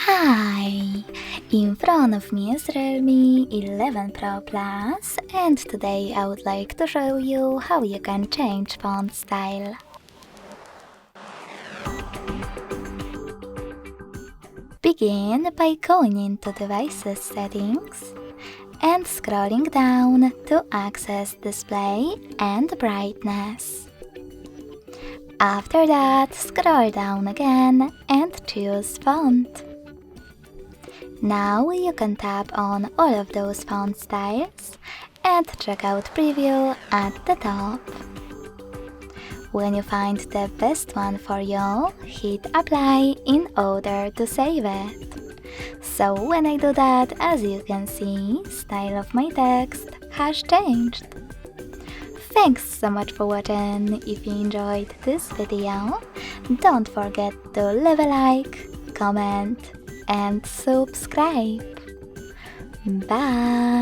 Hi! In front of me is Realme 11 Pro Plus, and today I would like to show you how you can change font style. Begin by going into Devices Settings and scrolling down to access Display and Brightness. After that, scroll down again and choose Font. Now you can tap on all of those font styles and check out Preview at the top. When you find the best one for you, hit Apply in order to save it. So when I do that, as you can see, style of my text has changed. Thanks so much for watching. If you enjoyed this video, don't forget to leave a like, comment, and subscribe. Bye!